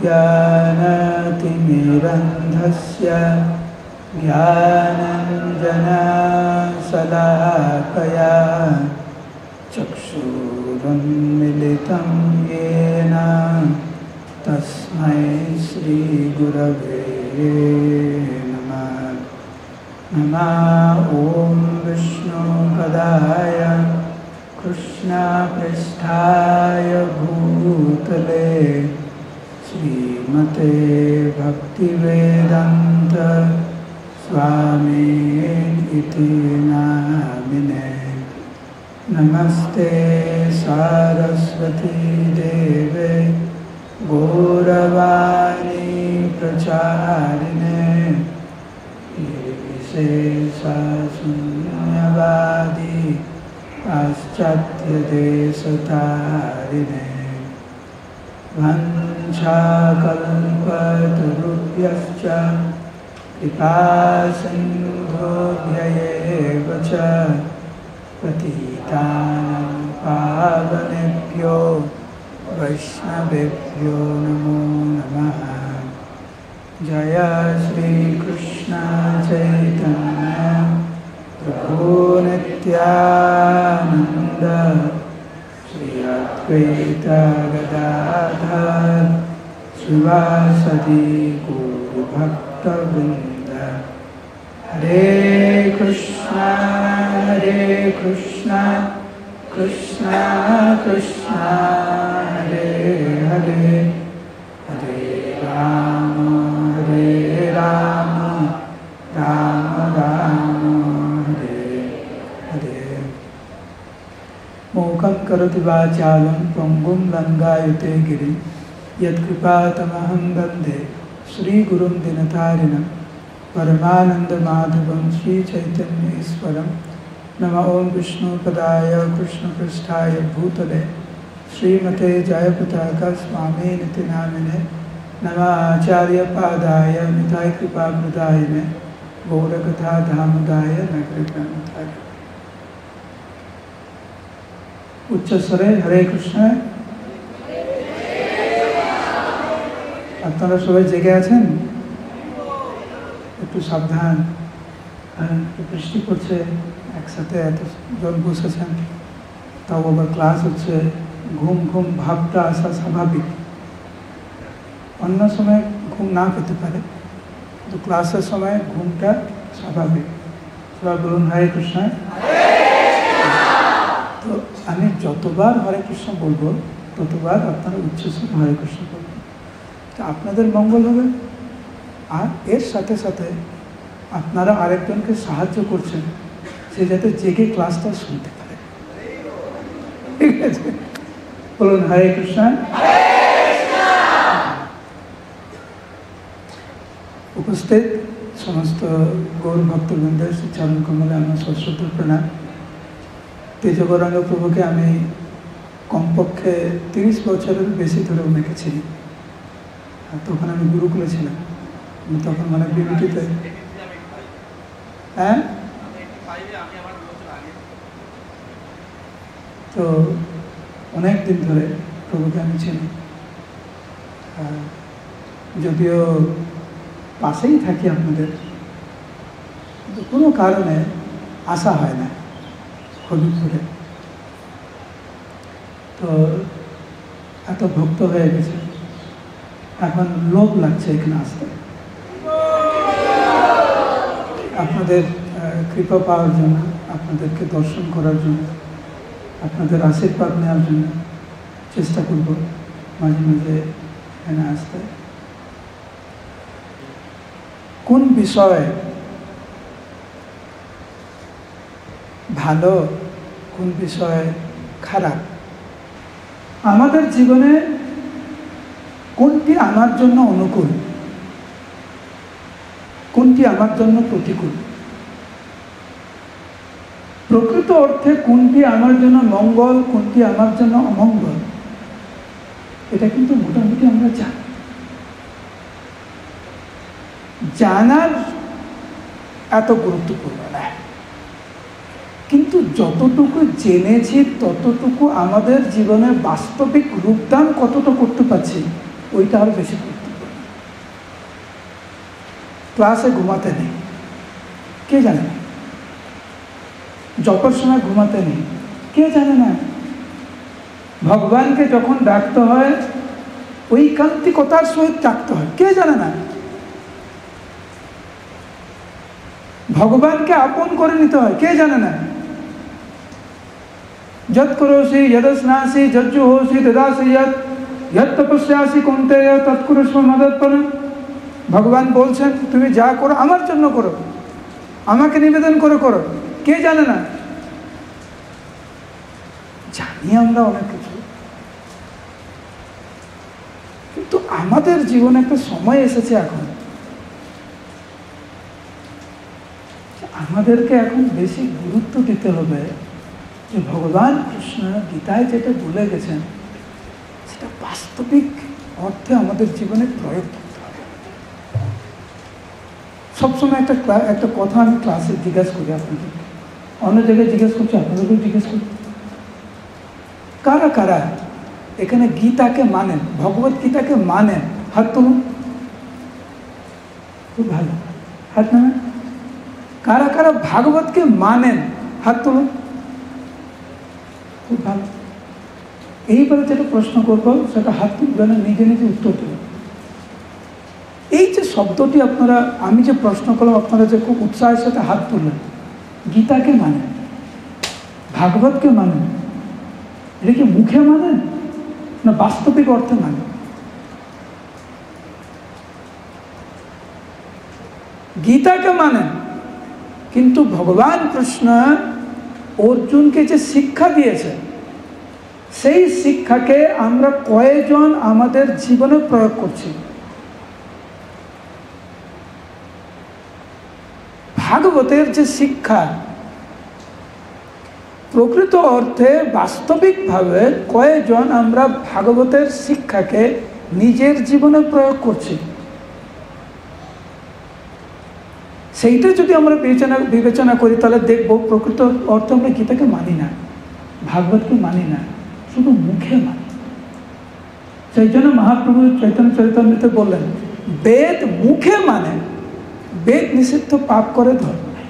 ज्ञानतिमिरन्धस्य ज्ञानञ्जनशलाकया चक्षुरुन्मिलितं येन तस्मै श्रीगुरवे नमः। नमः ॐ विष्णुपदाय कृष्णपृष्ठाय भूतले श्रीमते भक्तिवेदान्त स्वामिनिति नामिने। नमस्ते सरस्वती देवे गौरवाणी प्रचारिणे निर्विशेषशून्यवादी पाश्चात्यदेशतारिणे। वंशाकल्पतरुभ्यश्च कृपासिन्धुभ्यैव च पतितानां पावनेभ्यो वैष्णवेभ्यो नमो नमः। जय श्री कृष्ण चैतन्य प्रभु नित्यानंद श्री अद्वैत गदाधर शिवासदि गौरभक्तवृंद। हरे कृष्ण कृष्ण कृष्ण हरे हरे, हरे राम राम राम हरे हरे। मूकं करोति वाचालं पंगुं लंघयते गिरिं यत्कृपातमहं वन्दे श्रीगुरुं दिनतारिणं परमानन्दमाधवं श्रीचैतन्येश्वरं। नमः ॐ विष्णुपदाय कृष्णपृष्ठाय भूतले श्रीमते जयपताका स्वामिनिति नामिने। नमः आचार्यपादाय निताय कृपाप्रदायिने गौरकथा धामदाय नगरग्रामताय। उच्चस्वरे हरे कृष्ण। আপনারা সবাই জেগে আছেন? একটু সাবধান, বৃষ্টি পড়ছে, একসাথে এতজন বসেছেন, তাও আবার ক্লাস হচ্ছে, ঘুম ঘুম ভাবটা আসা স্বাভাবিক। অন্য সময় ঘুম না পেতে পারে, কিন্তু ক্লাসের সময় ঘুমটা স্বাভাবিক। সবাই বলুন হরে কৃষ্ণ। তো আমি যতবার হরে কৃষ্ণ বলবো ততবার আপনারা উচ্চস্বরে হরে কৃষ্ণ বলবেন, তো আপনাদের মঙ্গল হবে। আর এর সাথে সাথে আপনারা আরেকজনকে সাহায্য করছেন, সে যাতে জেগে ক্লাসটা শুনতে পারে। ঠিক আছে, বলুন হরে কৃষ্ণ। উপস্থিত সমস্ত গৌর ভক্তবৃন্দের চরণ কমলে আমার সশ্রদ্ধ প্রণাম। তেজগৌরাঙ্গ প্রভুকে আমি কমপক্ষে 30 বছরের বেশি ধরে ওনাকে চিনি। তখন আমি গুরুকুলে ছিলাম, তখন মানে বিভূতিতে। হ্যাঁ, তো অনেক দিন ধরে প্রভুকে আমি চিনি। যদিও পাশেই থাকি আপনাদের, কিন্তু কোনো কারণে আসা হয় না হলুদপুরে। তো এত ভক্ত হয়ে গেছে, এখন লোভ লাগছে এখানে আসতে। আপনাদের কৃপা পাওয়ার জন্য, আপনাদেরকে দর্শন করার জন্য, আপনাদের আশীর্বাদ নেওয়ার জন্য চেষ্টা করব মাঝে মাঝে এখানে আসতে। কোন বিষয় ভালো, কোন বিষয় খারাপ, আমাদের জীবনে কোনটি আমার জন্য অনুকূল, কোনটি আমার জন্য প্রতিকূল, প্রকৃত অর্থে কোনটি আমার জন্য মঙ্গল, কোনটি আমার জন্য অমঙ্গল, এটা কিন্তু মোটামুটি আমরা জানি। জানার এত গুরুত্বপূর্ণ না, কিন্তু যতটুকু জেনেছি ততটুকু আমাদের জীবনের বাস্তবিক রূপদান কতটা করতে পারছি, ওইটা আরো বেশি গুরুত্বপূর্ণ। ক্লাসে ঘুমাতে নেই, কে জানে না? জপের সময় ঘুমাতে নেই, কে জানে না? ভগবানকে যখন ডাকতে হয় ঐকান্তিকতার সহিত ডাকতে হয়, কে জানে না? ভগবানকে আপন করে নিতে হয়, কে জানে না? যৎ করোসি যদস্নাসি যজ্জুহোসি তদাসি যৎ তপস্যাসি কুন্তেয় তৎকুরুষ্ব মদর্পণম। ভগবান বলছেন তুমি যা করো আমার জন্য করো, আমাকে নিবেদন করে করো, কে জানে না? জানি আমরা অনেক কিছু, কিন্তু আমাদের জীবনে একটা সময় এসেছে এখন, আমাদেরকে এখন বেশি গুরুত্ব দিতে হবে যে ভগবান কৃষ্ণ গীতায় যেটা বলে গেছেন সেটা বাস্তবিক অর্থে আমাদের জীবনে প্রয়োগ করতে হবে। সবসময় একটা কথা আমি ক্লাসে জিজ্ঞাসা করি আপনাদের, অন্য জায়গায় জিজ্ঞেস করছি, আপনাদেরকেও জিজ্ঞেস করি, কারা কারা এখানে গীতাকে মানেন, ভগবত গীতাকে মানেন? হাত তুলুন। খুব ভালো, হাত নামেন। কারা কারা ভাগবতকে মানেন? হাত তুলুন। খুব ভালো। এইবারে যেটা প্রশ্ন করবো সেটা হাত তুলবে না, নিজে নিজে উত্তর দেবেন। এই যে শব্দটি আপনারা, আমি যে প্রশ্ন করলাম আপনারা যে খুব উৎসাহের সাথে হাত তুললেন, গীতাকে মানেন, ভাগবতকে মানেন, এটা কি মুখে মানেন না বাস্তবিক অর্থে মানেন? গীতাকে মানেন, কিন্তু ভগবান কৃষ্ণ অর্জুনকে যে শিক্ষা দিয়েছে সেই শিক্ষাকে আমরা কয়জন আমাদের জীবনে প্রয়োগ করছি? ভাগবতের যে শিক্ষা প্রকৃত অর্থে বাস্তবিকভাবে কয়জন আমরা ভাগবতের শিক্ষাকে নিজের জীবনে প্রয়োগ করছি? সেইটা যদি আমরা বিবেচনা করি তাহলে দেখব প্রকৃত অর্থে আমরা গীতাকে মানি না, ভাগবতকে মানি না, শুধু মুখে মানি। সেই জন্য মহাপ্রভু চৈতন্য চরিতামৃতে বললেন, বেদ মুখে মানে, বেদ নিষিদ্ধ পাপ করে ধর্ম নাই।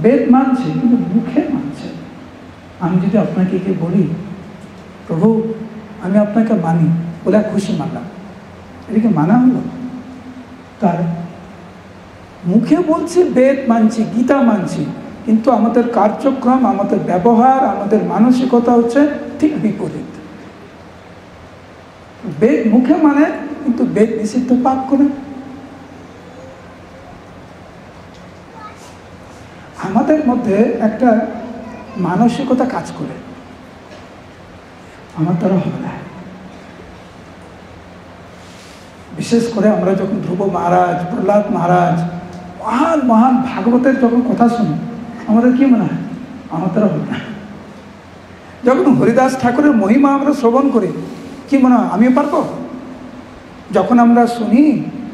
বেদ মানছে কিন্তু মুখে মানছে। আমি যদি আপনাকে কি বলি, প্রভু আমি আপনাকে মানি, বলে খুশি মানলাম, এটাকে মানা হলো? তার মুখে বলছি বেদ মানছি, গীতা মানছি, কিন্তু আমাদের কার্যক্রম, আমাদের ব্যবহার, আমাদের মানসিকতা হচ্ছে ঠিক বিপরীত। বেদ মুখে মানে কিন্তু বেদ নিষিদ্ধ পাপ করে। আমাদের মধ্যে একটা মানসিকতা কাজ করে, আমার দ্বারা হবে না। বিশেষ করে আমরা যখন ধ্রুব মহারাজ, প্রহ্লাদ মহারাজ, মহান মহান ভাগবতের যখন কথা শুনি, আমাদের কি মনে হয়? আমার দ্বারা হবে না। যখন হরিদাস ঠাকুরের মহিমা আমরা শ্রবণ করি, কি মনে হয়? আমিও পারবো? যখন আমরা শুনি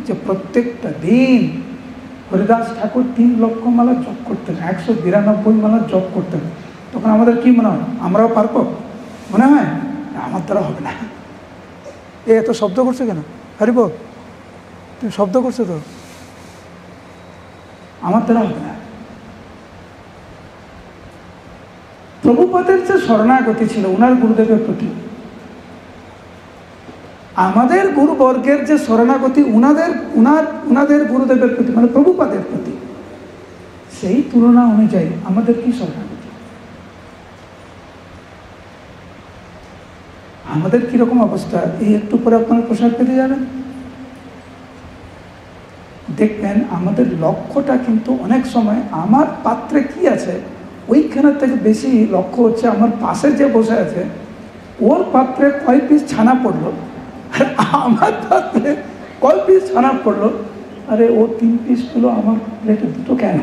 যে প্রত্যেকটা দিন হরিদাস ঠাকুর 3 লক্ষ মালা জপ করতেন, 192 মালা জপ করতেন, তখন আমাদের কি মনে হয়? আমরাও পারবো? মনে হয় আমার দ্বারা হবে না। এত শব্দ করছে কেন? হরিব তুমি শব্দ করছো তো, আমার দ্বারা হবে না। প্রভুপাদের যে শরণাগতি ছিল উনার গুরুদেবের প্রতি, আমাদের গুরুবর্গের যে শরণাগতি উনাদের গুরুদেবের প্রতি, মানে প্রভুপাদের প্রতি, সেই তুলনা অনুযায়ী আমাদের কি শরণাগতি? আমাদের কিরকম অবস্থা? এই একটু পরে আপনার প্রসাদ পেতে যাবেন, দেখবেন আমাদের লক্ষ্যটা কিন্তু অনেক সময় আমার পাত্রে কি আছে ওইখানের থেকে বেশি লক্ষ্য হচ্ছে আমার পাশে যে বসে আছে ওর পাত্রে কয় পিস ছানা পড়লো, আর আমার পাত্রে কয় পিস ছানা পড়লো, আরে ও 3 পিস হলো, আমার প্লেটে 2টো কেন?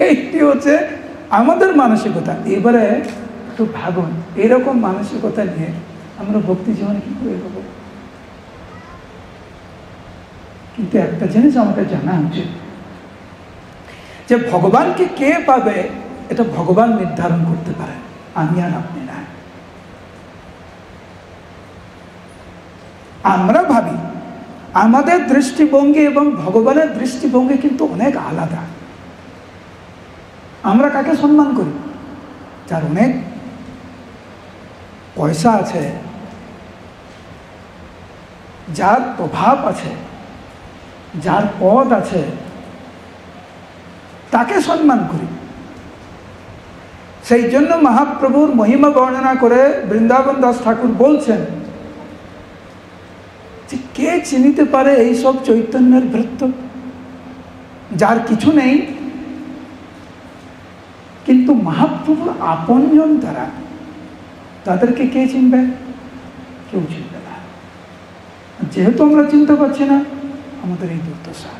এইটি হচ্ছে আমাদের মানসিকতা। এবারে একটু ভাবুন, এরকম মানসিকতা নিয়ে আমরা ভক্তি জীবনে কি করে এগোবো? কিন্তু একটা জিনিস আমাকে জানা উচিত যে ভগবানকে কে পাবে এটা ভগবান নির্ধারণ করতে পারে, আমি আর আপনি না। আমরা ভাবি আমাদের দৃষ্টিভঙ্গি এবং ভগবানের দৃষ্টিভঙ্গি কিন্তু অনেক আলাদা। আমরা কাকে সম্মান করি? যার অনেক পয়সা আছে, যার প্রভাব আছে, যার পদ আছে, তাকে সম্মান করি। সেই জন্য মহাপ্রভুর মহিমা বর্ণনা করে বৃন্দাবন দাস ঠাকুর বলছেন যে কে চিনিতে পারে এইসব চৈতন্যের ভৃত্য, যার কিছু নেই কিন্তু মহাপ্রভুর আপনজন তারা, তাদেরকে কে চিনবে? কেউ চিনবে না। যেহেতু আমরা চিনতে পারছি না, আমাদের এই দুর্দশা।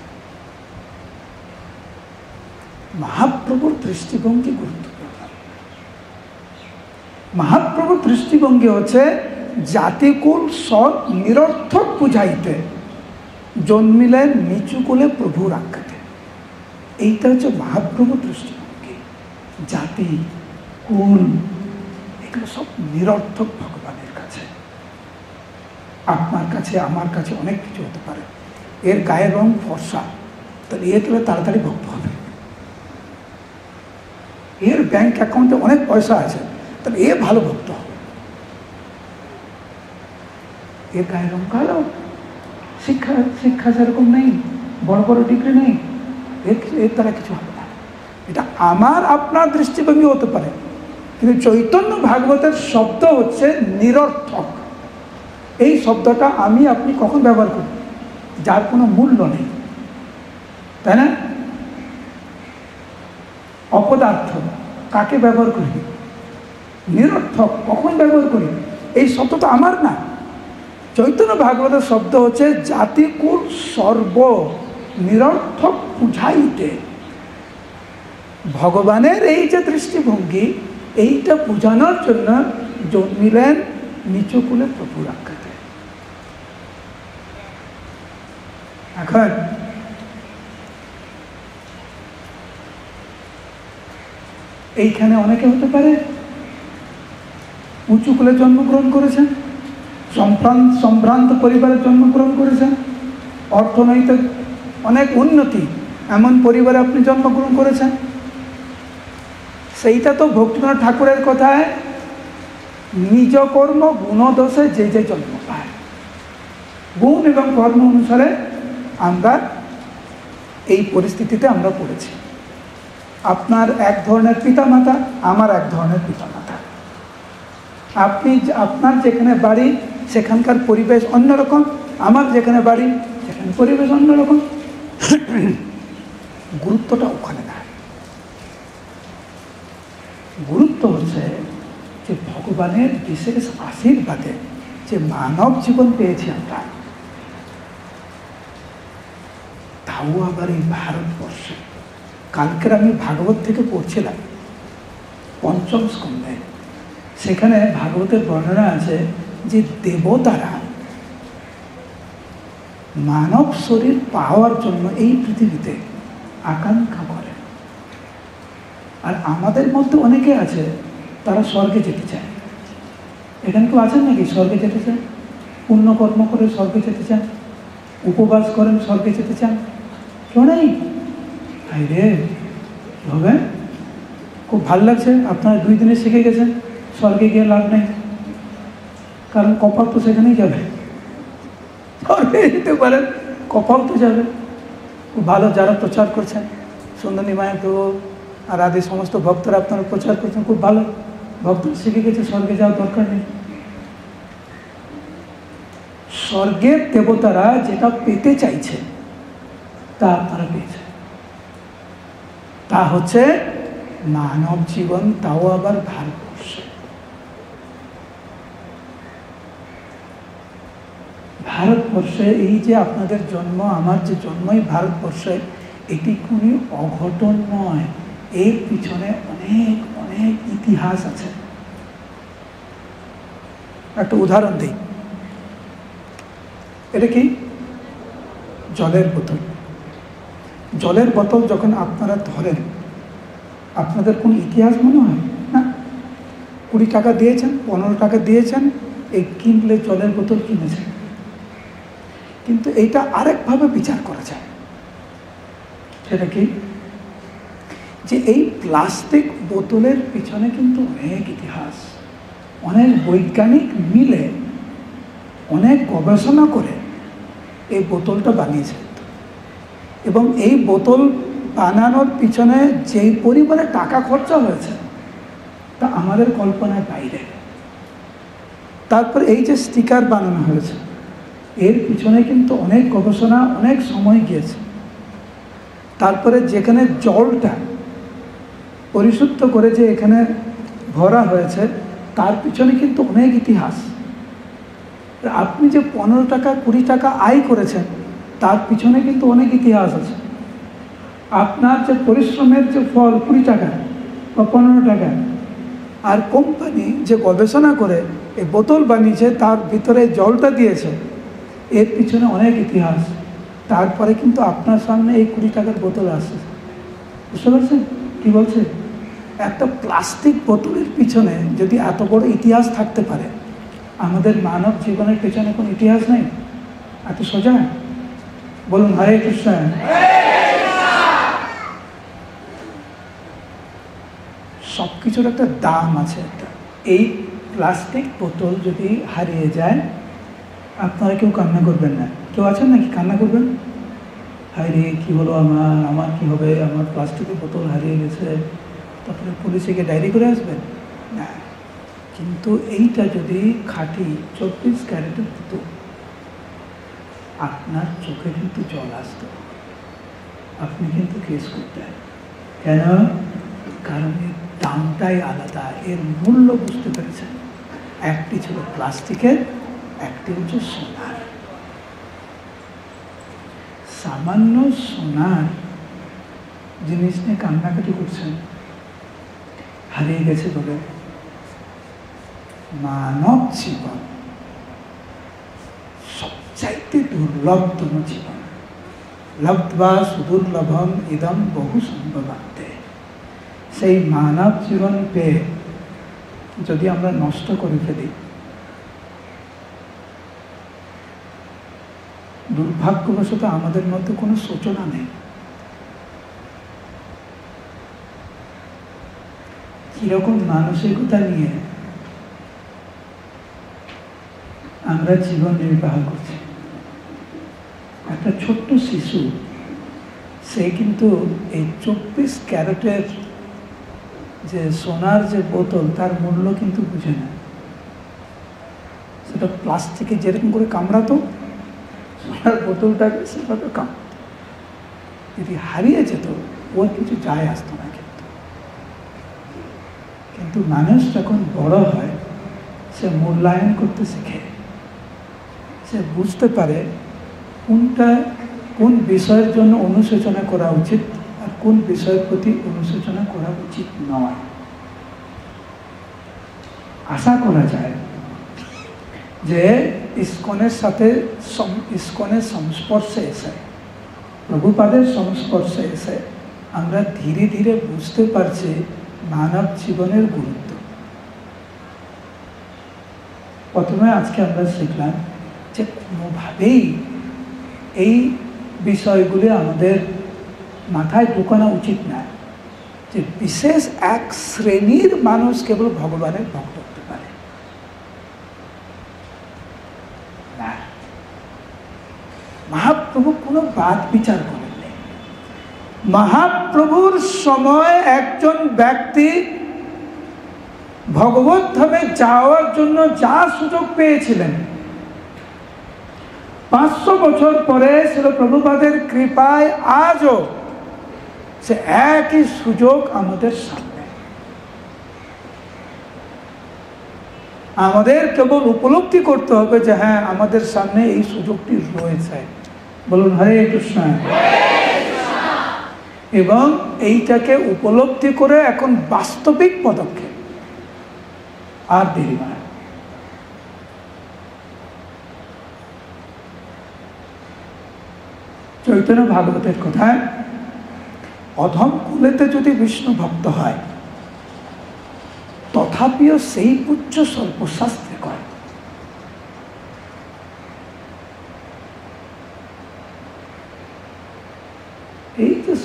মহাপ্রভুর দৃষ্টিভঙ্গি গুরুত্বপূর্ণ। মহাপ্রভুর দৃষ্টিভঙ্গি হচ্ছে জাতিকুল সৎ নিরর্থক বুঝাইতে, জন্মিলেন নিচু কুলে প্রভু রাখাতে। এইটা হচ্ছে মহাপ্রভুর দৃষ্টিভঙ্গি। জাতি, কুল, এগুলো সব নিরর্থক ভগবানের কাছে। আপনার কাছে, আমার কাছে অনেক কিছু হতে পারে। এর গায়ের রং ফর্সা, তাহলে এ তোলে তাড়াতাড়ি ভক্ত হবে। এর ব্যাংক অ্যাকাউন্টে অনেক পয়সা আছে, তাহলে এ ভালো ভক্ত হবে। এর গায়ের রং কালো, শিক্ষা সেরকম নেই, বড় বড় ডিগ্রি নেই, এর দ্বারা কিছু হবে না। এটা আমার আপনার দৃষ্টিভঙ্গি হতে পারে, কিন্তু চৈতন্য ভাগবতের শব্দ হচ্ছে নিরর্থক। এই শব্দটা আমি আপনি কখন ব্যবহার করি? যার কোনো মূল্য নেই, তাই না? অপদার্থ কাকে ব্যবহার করি? নিরর্থক কখন ব্যবহার করি? এই শব্দ তো আমার না। চৈতন্য ভাগবতের শব্দ হচ্ছে জাতিকুল সর্ব নিরর্থক বুঝাইতে। ভগবানের এই যে দৃষ্টিভঙ্গি, এইটা বোঝানোর জন্য জন্মিলেন নিচু কুলে প্রভু রাখাতে। এখন এইখানে অনেকে হতে পারে উঁচু কুলে জন্মগ্রহণ করেছেন, সম্ভ্রান্ত পরিবারে জন্মগ্রহণ করেছেন, অর্থনৈতিক অনেক উন্নতি এমন পরিবারে আপনি জন্মগ্রহণ করেছেন। সেইটা তো ভক্তিনাথ ঠাকুরের কথায় নিজ কর্ম গুণদোষে যে যে জন্ম পায়, গুণ এবং কর্ম অনুসারে আমরা এই পরিস্থিতিতে আমরা পড়েছি। আপনার এক ধরনের পিতামাতা, আমার এক ধরনের পিতামাতা। আপনার যেখানে বাড়ি সেখানকার পরিবেশ অন্যরকম, আমার যেখানে বাড়ি সেখানে পরিবেশ অন্যরকম। গুরুত্বটা ওখানে না। গুরুত্ব হচ্ছে যে ভগবানের বিশেষ আশীর্বাদে যে মানব জীবন পেয়েছি আমরা, তাও আবার এই ভারতবর্ষে। কালকের আমি ভাগবত থেকে পড়ছিলাম পঞ্চম স্কন্ধে, সেখানে ভাগবতের বর্ণনা আছে যে দেবতারা মানব শরীর পাওয়ার জন্য এই পৃথিবীতে আকাঙ্ক্ষা করে। আর আমাদের মধ্যে অনেকে আছে তারা স্বর্গে যেতে চায়। এখানে কেউ আছেন নাকি স্বর্গে যেতে চান? পুণ্যকর্ম করে স্বর্গে যেতে চান, উপবাস করেন স্বর্গে যেতে চান? কেউ নেই? হাই রে, হবে খুব ভালো লাগছে, আপনারা 2 দিনে শিখে গেছেন, স্বর্গে গিয়ে লাভ নেই, কারণ কপাল তো সেখানেই যাবে। স্বর্গে যেতে পারেন, কপাল তো যাবে। খুব ভালো, যারা প্রচার করছেন, সুন্দরী মায়াপ্রভু আর আদি সমস্ত ভক্তরা আপনারা প্রচার করছেন, খুব ভালো। ভক্ত শিখে গেছে, স্বর্গে যাওয়ার দরকার নেই। স্বর্গের দেবতারা যেটা পেতে চাইছে তা আপনারা পেয়েছেন। তা হচ্ছে মানব জীবন, তাও আবার ভারতবর্ষে। ভারতবর্ষে এই যে আপনাদের জন্ম, আমার যে জন্মই ভারতবর্ষে, এটি কোনো অঘটন নয়। এর পিছনে অনেক অনেক ইতিহাস আছে। একটা উদাহরণ দিই। এটা কি? জলের বোতল। জলের বোতল যখন আপনারা ধরেন, আপনাদের কোন ইতিহাস মনে হয় না? 20 টাকা দিয়েছেন, 15 টাকা দিয়েছেন, এই কিনলে জলের বোতল কিনেছেন। কিন্তু এইটা আরেকভাবে বিচার করা যায়। সেটা কি, যে এই প্লাস্টিক বোতলের পিছনে কিন্তু অনেক ইতিহাস, অনেক বৈজ্ঞানিক মিলে অনেক গবেষণা করে এই বোতলটা বানিয়েছে। এবং এই বোতল বানানোর পিছনে যেই পরিমাণে টাকা খরচা হয়েছে তা আমাদের কল্পনার বাইরে। তারপর এই যে স্টিকার বানানো হয়েছে, এর পিছনে কিন্তু অনেক গবেষণা, অনেক সময় গিয়েছে। তারপরে যেখানে জলটা পরিশুদ্ধ করে যে এখানে ভরা হয়েছে, তার পিছনে কিন্তু অনেক ইতিহাস। আপনি যে 15 টাকা 20 টাকা আয় করেছেন, তার পিছনে কিন্তু অনেক ইতিহাস আছে। আপনার যে পরিশ্রমের যে ফল 20 টাকা বা 15 টাকা, আর কোম্পানি যে গবেষণা করে এই বোতল বানিয়েছে, তার ভিতরে জলটা দিয়েছে, এর পিছনে অনেক ইতিহাস। তারপরে কিন্তু আপনার সামনে এই 20 টাকার বোতল আসছে। বুঝতে পারছেন কি বলছে? একটা প্লাস্টিক বোতলের পিছনে যদি এত বড় ইতিহাস থাকতে পারে, আমাদের মানব জীবনের পেছনে কোনো ইতিহাস নেই? এত সোজা? বলুন হরে কৃষ্ণ। সব কিছুর একটা দাম আছে। একটা এই প্লাস্টিক বোতল যদি হারিয়ে যায়, আপনারা কেউ কান্না করবেন না? কেউ আছেন নাকি কান্না করবেন? হায় রে, কী হলো আমার কী হবে, আমার প্লাস্টিকের বোতল হারিয়ে গেছে, তারপরে পুলিশে গিয়ে ডায়েরি করে আসবেন না। কিন্তু এইটা যদি খাঁটি 24 ক্যারেটের বোতল, আপনার চোখে কিন্তু জল আসত, আপনি কিন্তু কেস করতেন। কেন? কারণ এর দামটাই আলাদা, এর মূল্য বুঝতে পেরেছেন। একটি ছিল প্লাস্টিকের, একটি হচ্ছে সোনার। সামান্য সোনার জিনিস নিয়ে কান্নাকাটি করছেন, হারিয়ে গেছে বলে। মানব জীবন সবচাইতে দুর্লভতম জীবন। লব্ধ্বা সুদুর্লভম ইদম বহু সম্ভবান্তে। সেই মানব জীবন পেয়ে যদি আমরা নষ্ট করে ফেলি, দুর্ভাগ্যবশত আমাদের মধ্যে কোনো সূচনা নেই। কিরকম মানসিকতা নিয়ে আমরা জীবন নির্বাহ করছি। একটা ছোট্ট শিশু, সে কিন্তু এই 24 ক্যারেটের যে সোনার যে বোতল, তার মূল্য কিন্তু বুঝে না। সেটা প্লাস্টিকে যেরকম করে কামড়াতো, সোনার বোতলটাকে সেভাবে কামড়াতো। যদি হারিয়ে যেত, ওর কিছু যায় আসতো না। কিন্তু মানুষ যখন বড় হয়, সে মূল্যায়ন করতে শেখে। সে বুঝতে পারে কোন বিষয়ের জন্য অনুশোচনা করা উচিত আর কোন বিষয়ের প্রতি অনুশোচনা করা উচিত নয়। আশা করা যায় যে ইসকনের সাথে ইসকনের সংস্পর্শে এসে, প্রভুপাদের সংস্পর্শে এসে আমরা ধীরে ধীরে বুঝতে পারছি মানব জীবনের গুরুত্ব। প্রথমে আজকে আমরা শিখলাম যে কোনোভাবেই এই বিষয়গুলি আমাদের মাথায় ঢোকানো উচিত না যে বিশেষ এক শ্রেণীর মানুষ কেবল ভগবানের ভক্ত হতে পারে। না, মহাপ্রভু কোনো বাদ বিচার করেননি। মহাপ্রভুর সময় একজন ব্যক্তি ভগবত ধামে যাওয়ার জন্য যা সুযোগ পেয়েছিলেন, 500 বছর পরে ছিল প্রভুপাদের কৃপায় আজও সে একই সুযোগ আমাদের সামনে। আমাদের কেবল উপলব্ধি করতে হবে যে হ্যাঁ, আমাদের সামনে এই সুযোগটি রয়েছে। বলুন হরে কৃষ্ণ। এবং এইটাকে উপলব্ধি করে এখন বাস্তবিক পদক্ষেপ আর দেরি নয়। চৈতন্য ভাগবতের কথায়, অধম কুলেতে যদি বিষ্ণু ভক্ত হয়, তথাপিও সেই পুচ্ছ স্বল্প শাস্ত্রে কয়।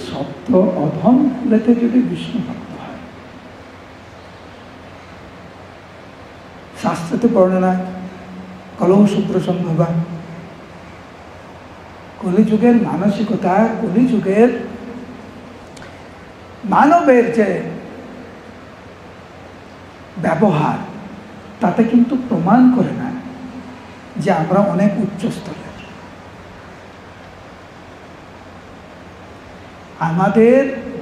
শব্দ অধম কুলেতে যদি বিষ্ণু ভক্ত হয়, শাস্ত্রতে বর্ণনা কলহসূত্র সম্ভবা, কলিযুগের মানসিকতা, কলিযুগের মানবের যে ব্যবহার, তাতে কিন্তু প্রমাণ করে না যে আমরা অনেক উচ্চ স্তরের। আমাদের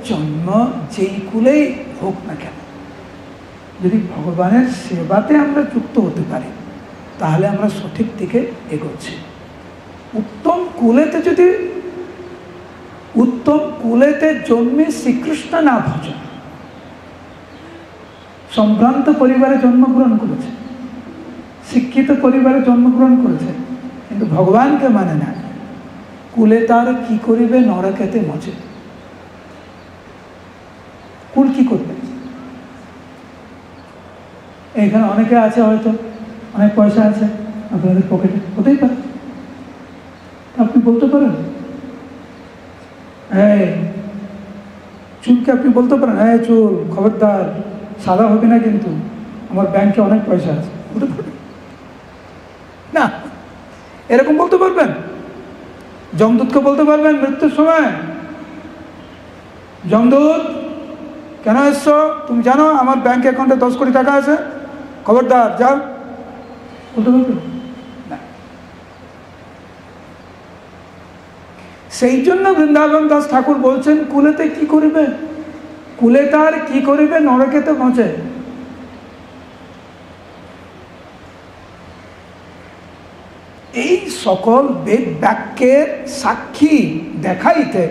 জন্ম যেই কুলেই হোক না কেন, যদি ভগবানের সেবাতে আমরা যুক্ত হতে পারি, তাহলে আমরা সঠিক দিকে এগোচ্ছি। উত্তম কুলেতে জন্মে শ্রীকৃষ্ণ না ভজন, সম্ভ্রান্ত পরিবারে জন্মগ্রহণ করেছে, শিক্ষিত পরিবারে জন্মগ্রহণ করেছে, কিন্তু ভগবানকে মানে না, কুলে তার কি করিবে নরকেতে মজে। কুল কি করবে? এখানে অনেকে আছে, হয়তো অনেক পয়সা আছে আপনাদের পকেটে, হতেই পারে, আপনি বলতে পারেন, চুলকে আপনি বলতে পারেন, চুল খবরদার সাদা হবে না, কিন্তু আমার ব্যাংকে অনেক পয়সা আছে, বলতে পারবেন না? এরকম বলতে পারবেন? যমদূতকে বলতে পারবেন মৃত্যুর সময়, যমদূত কেন এসছো? তুমি জানো আমার ব্যাংক অ্যাকাউন্টে 10 কোটি টাকা আছে, খবরদার যাও, বলতে পারবেন না? সেই জন্য বৃন্দাবন দাস ঠাকুর বলছেন, কুলেতে কি করিবে, কুলে তার কি করিবে নরকেতে পৌঁছে। এই সকল বেদ বাক্যের সাক্ষী দেখাইতে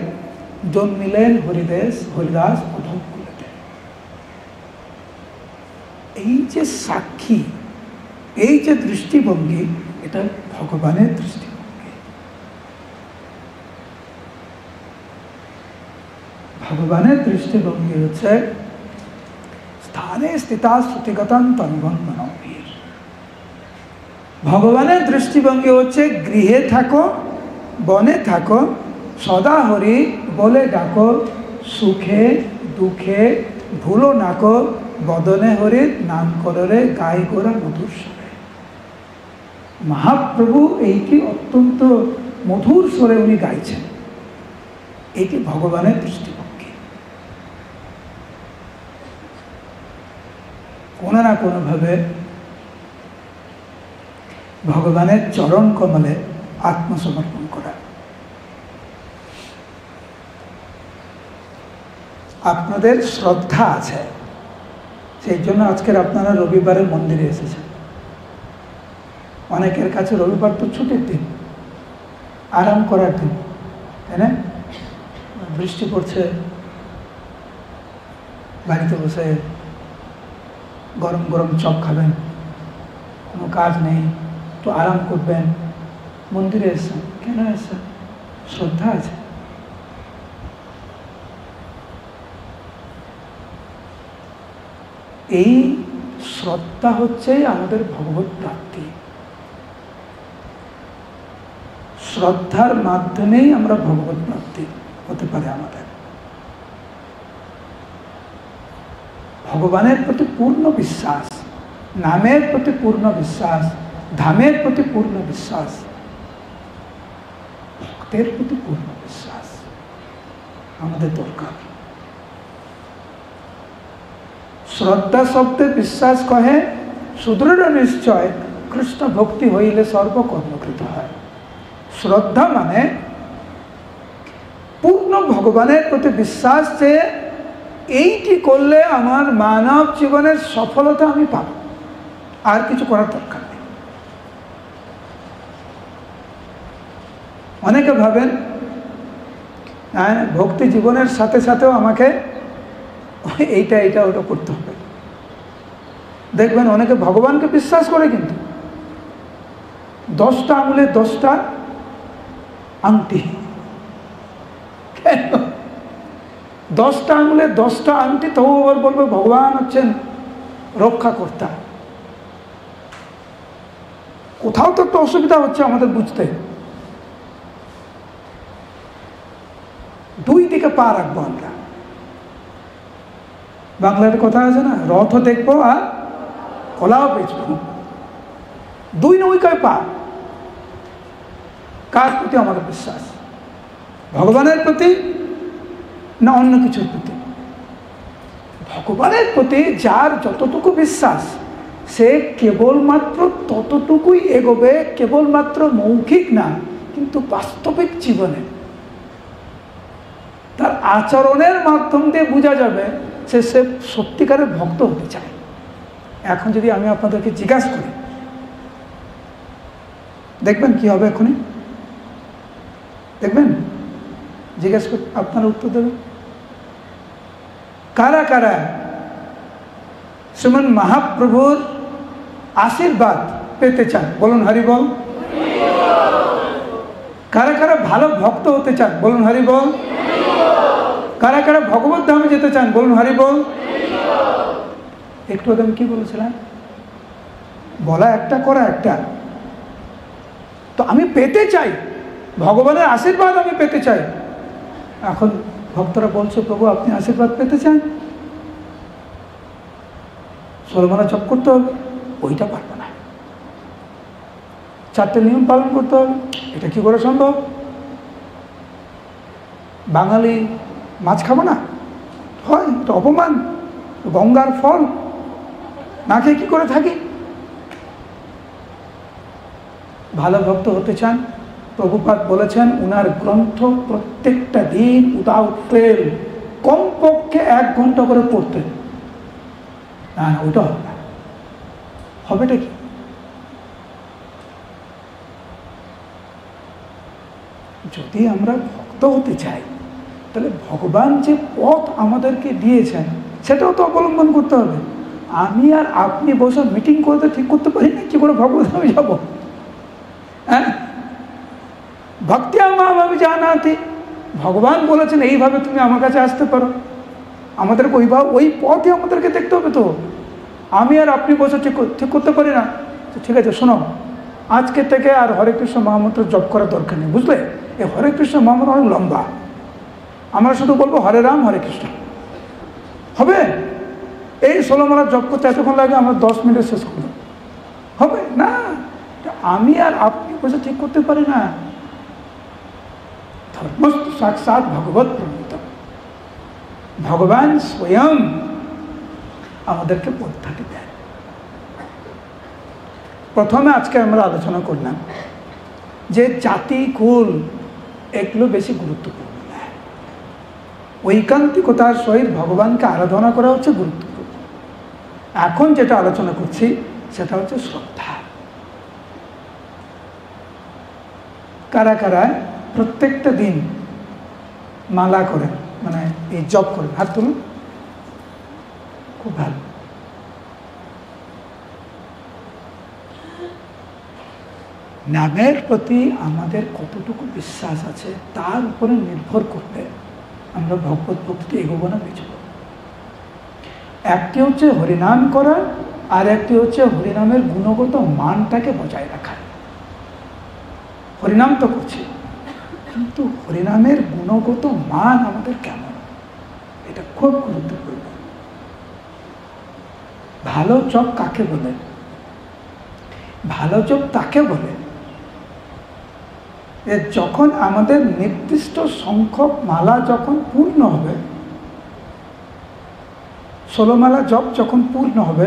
জন্মিলেন হরিদাস অধম কুলেতে। এই যে সাক্ষী, এই যে দৃষ্টিভঙ্গি, এটা ভগবানের দৃষ্টিভঙ্গি। ভগবানের দৃষ্টিভঙ্গি হচ্ছে স্থানে স্থিতা শ্রুতিগতান তন্বন মনোবীর। ভগবানের দৃষ্টিভঙ্গি হচ্ছে গৃহে থাকো, বনে থাকো, সদা হরি বলে ডাকো, সুখে দুঃখে ভুলো নাকো, বদনে হরির নাম কররে গাই গোরা মধুর স্বরে। মহাপ্রভু এইটি অত্যন্ত মধুর স্বরে উনি গাইছেন। এটি ভগবানের দৃষ্টিভঙ্গি। কোনো না কোনোভাবে ভগবানের চরণ কমলে আত্মসমর্পণ করা। আপনাদের শ্রদ্ধা আছে, সেই জন্য আজকের আপনারা রবিবারে মন্দিরে এসেছেন। অনেকের কাছে রবিবার তো ছুটির দিন, আরাম করার দিন, তাই না? বৃষ্টি পড়ছে, বাড়িতে বসে গরম গরম চপ খাবেন, কোনো কাজ নেই, তো আরাম করবেন, মন্দিরে এসেছেন। কেন এসেছেন? শ্রদ্ধা আছে। এই শ্রদ্ধা হচ্ছে আমাদের ভগবত প্রাপ্তি। শ্রদ্ধার মাধ্যমেই আমরা ভগবত প্রাপ্তি হতে পারে আমাদের। ভগবানের প্রতি পূর্ণ বিশ্বাস, নামের প্রতি পূর্ণ বিশ্বাস, ধামের প্রতি পূর্ণ বিশ্বাস, ভক্তের প্রতি পূর্ণ বিশ্বাস আমাদের দরকার। শ্রদ্ধা শব্দে বিশ্বাস কহে সুদৃঢ় নিশ্চয়, কৃষ্ণ ভক্তি হইলে সর্বকর্মকৃত হয়। শ্রদ্ধা মানে পূর্ণ ভগবানের প্রতি বিশ্বাস যে এইটি করলে আমার মানব জীবনের সফলতা আমি পাব, আর কিছু করার দরকার নেই। অনেকে ভাবেন ভক্তি জীবনের সাথে সাথেও আমাকে এইটা ওটা করতে হবে। দেখবেন অনেকে ভগবানকে বিশ্বাস করে, কিন্তু 10টা আঙুলে 10টা আংটি। কেন 10টা আঙুলে 10টা আংটি? তবু আবার বলবে ভগবান হচ্ছেন রক্ষাকর্তা। কোথাও তো একটা অসুবিধা হচ্ছে আমাদের বুঝতে। দুই দিকে পা রাখবো আমরা। বাংলার কথা আছে না, রথও দেখবো আর কলাও বেচবো, দুই নৌকায় পা। কার প্রতি আমাদের বিশ্বাস? ভগবানের প্রতি না অন্য কিছুর প্রতি? ভগবানের প্রতি যার যতটুকু বিশ্বাস, সে কেবলমাত্র ততটুকুই এগোবে, কেবলমাত্র মৌখিক না, কিন্তু বাস্তবিক জীবনে তার আচরণের মাধ্যম দিয়ে বোঝা যাবে সে সত্যিকারের ভক্ত হতে চায়। এখন যদি আমি আপনাদেরকে জিজ্ঞাসা করি, দেখবেন কি হবে? এখনই দেখবেন, জিজ্ঞাসা করে আপনারা উত্তর দেবেন। কারা কারা শ্রীমন মহাপ্রভুর আশীর্বাদ পেতে চান? বলুন হরি বল। কারা কারা ভালো ভক্ত হতে চান? বলুন হরি বল। কারা কারা ভগবত ধামে যেতে চান? বলুন হরি বল। একটু আগে আমি কি বলেছিলাম? বলা একটা, করা একটা। তো আমি পেতে চাই, ভগবানের আশীর্বাদ আমি পেতে চাই। এখন ভক্তরা বলছে, প্রভু আপনি আশীর্বাদ পেতে চান, 16 মালা জপ করতে হবে, ওইটা পারবো না। 4টে নিয়ম পালন করতে হবে, এটা কি করে সম্ভব? বাঙালি মাছ খাবো না, হয় এটা অপমান, গঙ্গার ফল না খেয়ে কি করে থাকি? ভালো ভক্ত হতে চান, প্রভুপাদ বলেছেন উনার গ্রন্থ প্রত্যেকটা দিন উইদাউট ফেল কমপক্ষে 1 ঘন্টা করে পড়তেন। না না, ওইটা হবে না। হবেটা কি? যদি আমরা ভক্ত হতে চাই, তাহলে ভগবান যে পথ আমাদেরকে দিয়েছেন সেটাও তো অবলম্বন করতে হবে। আমি আর আপনি বসে মিটিং করতে ঠিক করতে পারি না কি করে ভগবান আমি যাবো? হ্যাঁ, ভক্তি আমি জানাতে ভগবান বলেছেন এইভাবে তুমি আমার কাছে আসতে পারো, আমাদেরকে ওই পথে আমাদেরকে দেখতে হবে। তো আমি আর আপনি বসে ঠিক করতে পারি না। তো ঠিক আছে, শোনো, আজকে থেকে আর হরে কৃষ্ণ মহামন্ত্র জপ করার দরকার নেই, বুঝলে? এই হরে কৃষ্ণ মহামন্ত্র অনেক লম্বা, আমরা শুধু বলবো হরে রাম হরে কৃষ্ণ, হবে? এই 16 মালা জপ করতে এতক্ষণ লাগে, আমরা 10 মিনিটে শেষ করব, হবে না? আমি আর আপনি বসে ঠিক করতে পারি না। ধর্মস্থ সাক্ষাৎ ভগবত প্রণীত, ভগবান স্বয়ং আমাদেরকে পদ্ধতি দেয়। প্রথমে আজকে আমরা আলোচনা করলাম যে জাতি কুল এগুলো বেশি গুরুত্বপূর্ণ না, ঐকান্তিকতার সহিত ভগবানকে আরাধনা করা হচ্ছে গুরুত্বপূর্ণ। এখন যেটা আলোচনা করছি সেটা হচ্ছে শ্রদ্ধা। কারা কারা প্রত্যেকটা দিন মালা করেন, মানে এই জপ করেন? হাত তুলুন। খুব ভালো। নামের প্রতি আমাদের কতটুকু বিশ্বাস আছে তার উপরে নির্ভর করতে আমরা ভগবত ভক্তিতে এগোবো না বেঁচব। একটি হচ্ছে হরিনাম করা, আর একটি হচ্ছে হরিনামের গুণগত মানটাকে বজায় রাখা। হরিনাম তো করছি, কিন্তু হরিনামের গুণগত মান আমাদের কেমন, এটা খুব গুরুত্বপূর্ণ। ভালো জপ কাকে বলে? ভালো জপ তাকে বলে যখন আমাদের নির্দিষ্ট সংখ্যক মালা যখন পূর্ণ হবে, 16 মালা জপ যখন পূর্ণ হবে,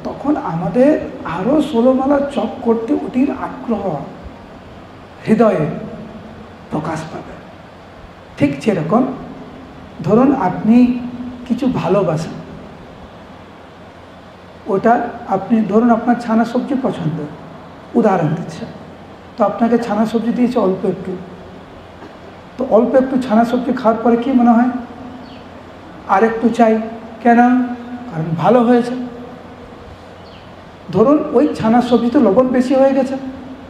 তখন আমাদের আরো 16 মালা জপ করতে অধীর আগ্রহ হৃদয়ে প্রকাশ পাবে। ঠিক যেরকম ধরুন আপনি কিছু ভালোবাসেন, ওটা আপনি ধরুন আপনার ছানা সবজি পছন্দ, উদাহরণ দিচ্ছে, তো আপনাকে ছানা সবজি দিয়েছে অল্প একটু, তো অল্প একটু ছানা সবজি খাওয়ার পরে কি মনে হয়? আর একটু চাই। কেন? কারণ ভালো হয়েছে। ধরুন ওই ছানা সবজিতে লবণ বেশি হয়ে গেছে,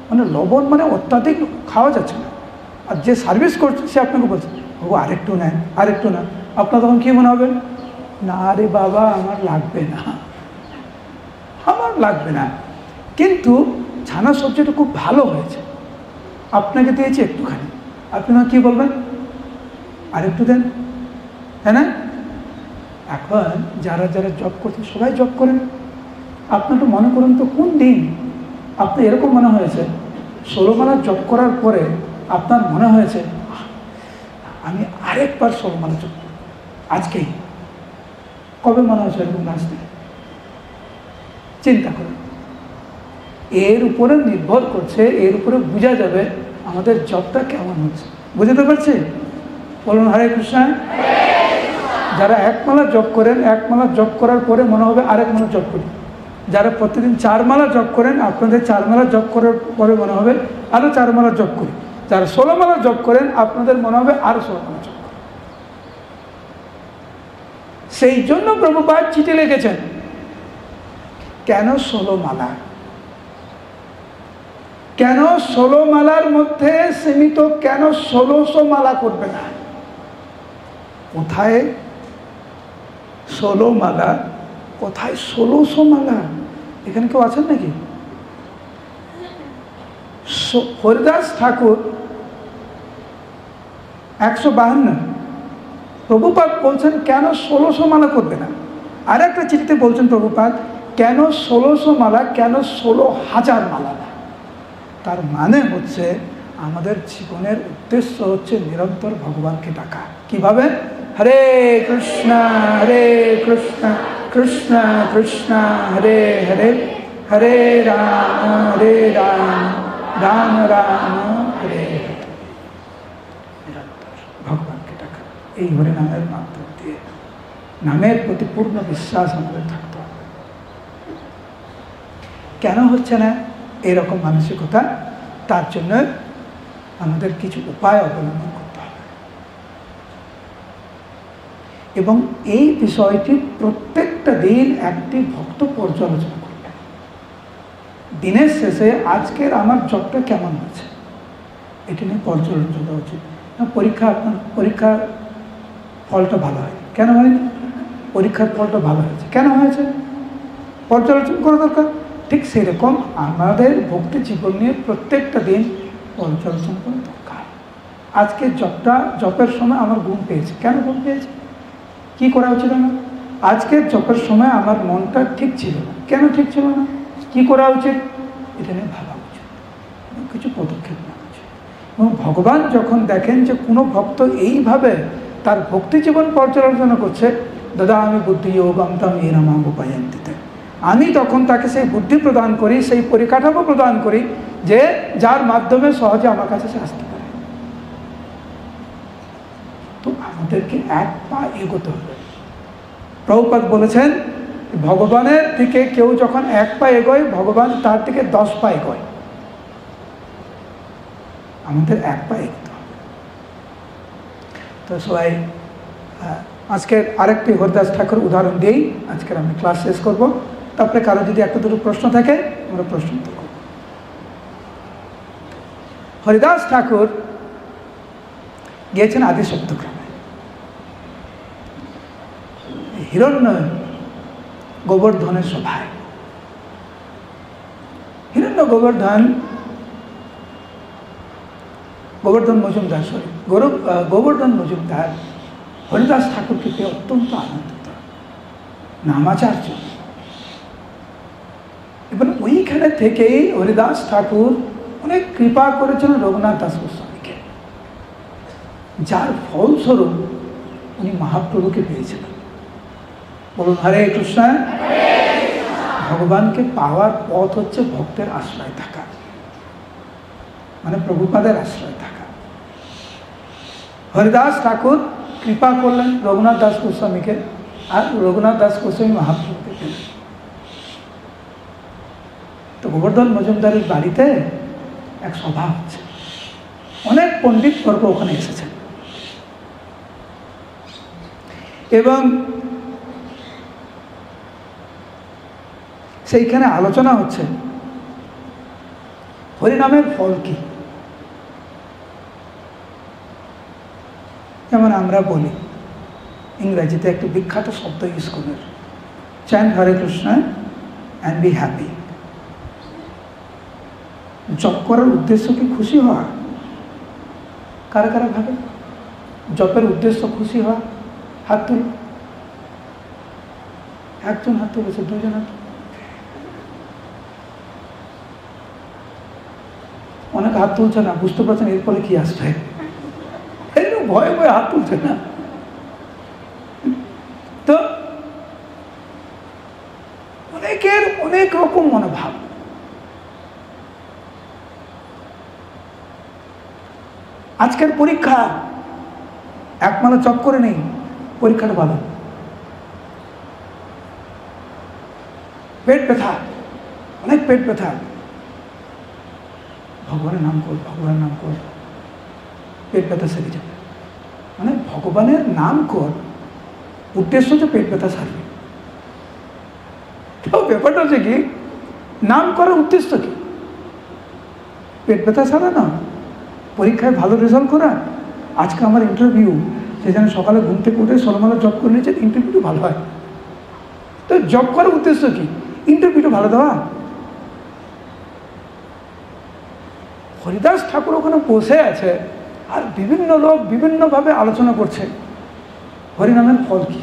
মানে লবণ মানে অত্যাধিক খাওয়া যাচ্ছে না, আর যে সার্ভিস করছে সে আপনাকে বলছে বাবু আরেকটু নেন, আরেকটু নেন। আপনার তখন কী মনে হবে? না রে বাবা, আমার লাগবে না, আমার লাগবে না। কিন্তু ছানা সবজিটা খুব ভালো হয়েছে, আপনাকে দিয়েছি একটুখানি, আপনি না কী বলবেন? আরেকটু দেন। হ্যাঁ না? এখন যারা যারা জব করছে সবাই জব করেন। আপনি একটু মনে করুন তো কোন দিন আপনি এরকম মনে হয়েছে 16 মালা জব করার পরে আপনার মনে হয়েছে আমি আরেকবার 16 মালা জব করব আজকেই? কবে মনে হয়েছে এরকম আসতে? চিন্তা করুন। এর উপরে নির্ভর করছে, এর উপরে বোঝা যাবে আমাদের জবটা কেমন হচ্ছে। বুঝতে পারছি? বলুন হরে কৃষ্ণ। যারা 1 মালা জপ করেন, 1 মালা জপ করার পরে মনে হবে আরেক মালা জপ করি। যারা প্রতিদিন 4 মালা জপ করেন, আপনাদের 4 মালা জপ করার পরে মনে হবে আরও 4 মালা জপ করি। যারা 16 মালা জপ করেন, আপনাদের মনে হবে আরও 16 মালা জপ করি। সেই জন্য প্রভুপাদ চিঠি লিখেছেন। কেন 16 মালা? কেন 16 মালার মধ্যে সীমিত? কেন 1600 মালা করবে না? কোথায় 16 মালা, কোথায় 1600 মালা? এখানে কেউ আছেন নাকি? হরিদাস ঠাকুর 152, প্রভুপাদ বলছেন কেন 1600 মালা করবে না। আর একটা চিঠিতে বলছেন প্রভুপাদ কেন 1600 মালা, কেন 16,000 মালা না। তার মানে হচ্ছে আমাদের জীবনের উদ্দেশ্য হচ্ছে নিরন্তর ভগবানকে ডাকা। কিভাবে? হরে কৃষ্ণ কৃষ্ণ কৃষ্ণ হরে হরে, হরে রাম রাম রাম হরে হরে। নিরন্তর ভগবানকে ডাকা এই হরে নামের মাধ্যম দিয়ে। নামের প্রতি পূর্ণ বিশ্বাস আমাদের থাকতে হবে। কেন হচ্ছে না এরকম মানসিকতা? তার জন্য আমাদের কিছু উপায় অবলম্বন করতে হবে এবং এই বিষয়টি প্রত্যেকটা দিন একটি ভক্ত পর্যালোচনা করবে। দিনের শেষে আজকের আমার জবটা কেমন হয়েছে এটি নিয়ে পর্যালোচনা করা উচিত। পরীক্ষার ফলটা ভালো হয় কেন হয়নি? পরীক্ষার ফলটা ভালো হয়েছে কেন হয়েছে? পর্যালোচনা করা দরকার। ঠিক সেরকম আমাদের ভক্তি জীবন নিয়ে প্রত্যেকটা দিন পর্যালোচনা করা দরকার। আজকে জপের সময় আমার ঘুম পেয়েছে, কেন ঘুম পেয়েছে? কি করা উচিত আমার? আজকের জপের সময় আমার মনটা ঠিক ছিল না, কেন ঠিক ছিল না? কি করা উচিত? এটা নিয়ে ভাবা উচিত, কিছু পদক্ষেপ নেওয়া উচিত। এবং ভগবান যখন দেখেন যে কোনো ভক্ত এইভাবে তার ভক্তি জীবন পর্যালোচনা করছে, দাদা আমি বুদ্ধি যোগম তাম এরামাম উপায়ন্তিতে, আমি তখন তাকে সেই বুদ্ধি প্রদান করি, সেই পরিকাঠামো প্রদান করি যে যার মাধ্যমে সহজে আমার কাছে সে আসতে পারে। তো আমাদেরকে 1 পা এগোতে হবে। প্রভুপাদ বলেছেন ভগবানের দিকে কেউ যখন 1 পা এগোয়, ভগবান তার দিকে 10 পা এগোয়। আমাদের 1 পা এগোতে হবে। তো সবাই আজকের আরেকটি হরিদাস ঠাকুর উদাহরণ দিয়েই আজকের আমি ক্লাস শেষ করব। তারপরে কারো যদি একটা দুটো প্রশ্ন থাকে আমরা প্রশ্ন করব। হরিদাস ঠাকুর গিয়েছেন আদি সত্যগ্রামে। হিরণ্য গোবর্ধনের সভায়। হিরণ্য গোবর্ধন মজুমদার হরিদাস ঠাকুরকে পেয়ে অত্যন্ত আনন্দিত, নামাচার্য। এবার ওইখানে থেকেই হরিদাস ঠাকুর অনেক কৃপা করেছিলেন রঘুনাথ দাস গোস্বামীকে, যার ফলস্বরূপ উনি মহাপ্রভুকে পেয়েছিলেন। বলুন হরে কৃষ্ণ। ভগবানকে পাওয়ার পথ হচ্ছে ভক্তের আশ্রয় থাকা, মানে প্রভুপাদের আশ্রয় থাকা। হরিদাস ঠাকুর কৃপা করলেন রঘুনাথ দাস গোস্বামীকে, আর রঘুনাথ দাস গোস্বামী মহাপ্রভুকে পেলেন। তো গোবর্ধন মজুমদারের বাড়িতে এক সভা হচ্ছে, অনেক পণ্ডিত বর্গ ওখানে এসেছেন এবং সেইখানে আলোচনা হচ্ছে হরিনামের ফল কি। যেমন আমরা বলি, ইংরেজিতে একটি বিখ্যাত শব্দ ইউজ করেন, chant Hare Krishna and be happy. জপ করার উদ্দেশ্য কি খুশি হওয়া? কারা কারা ভাবে জপের উদ্দেশ্য খুশি হওয়া? হাত তুলো। একজন হাত তুলেছে, দুজন হাত, অনেক হাত তুলছে না, বুঝতে পারছেন এরপরে কি আসবে, এরকম ভয়ে ভয়ে হাত তুলছে না। তো অনেকের অনেক রকম মনোভাব। আজকের পরীক্ষা একমালা চক করে নেই, পরীক্ষাটা ভালো। পেট ব্যথা, অনেক পেট ব্যথা, ভগবানের নাম কর, ভগবানের নাম কর, পেট ব্যথা সেরে যাবে। মানে ভগবানের নাম কর, উদ্দেশ্য হচ্ছে পেট ব্যথা সারবে। তো ব্যাপারটা হচ্ছে কি, নাম করার উদ্দেশ্য কি? পেট ব্যথা সারা না, পরীক্ষায় ভালো রেজাল্ট করা। আজকে আমার ইন্টারভিউ, সেখানে সকালে ঘুম থেকে উঠে সলমালা জব করে নিয়েছে, ইন্টারভিউটা ভালো হয়। তো জব করার উদ্দেশ্য কি? ইন্টারভিউটা ভালো দেওয়া। হরিদাস ঠাকুর ওখানে বসে আছে, আর বিভিন্ন লোক বিভিন্নভাবে আলোচনা করছে হরিনামের ফল কি।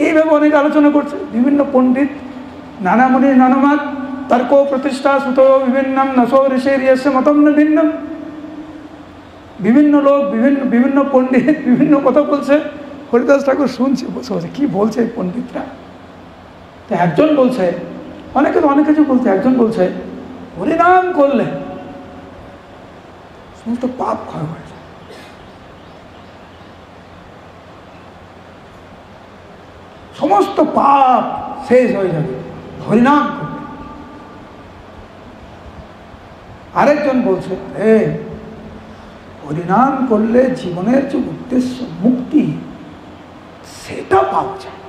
এইভাবে অনেক আলোচনা করছে, বিভিন্ন পণ্ডিত, নানামণি নানামাত, তর্ক প্রতিষ্ঠা সুত বিভিন্নম নশো ঋষের ইয়স্য মতম ন ভিন্নম। বিভিন্ন লোক, বিভিন্ন পণ্ডিত বিভিন্ন কথা বলছে, হরিদাস ঠাকুর শুনছে বসে বসে, কি বলছে এই পণ্ডিতরা। তো একজন বলছে, অনেকে তো অনেক কিছু বলছে, একজন বলছে হরিনাম করলে সমস্ত পাপ ক্ষয় হয়ে যায়। সমস্ত পাপ শেষ হয়ে যাবে হরিনাম করলে। আরেকজন বলছে, হরিনাম করলে জীবনের যে উদ্দেশ্য মুক্তি, সেটা পাওয়া যায়।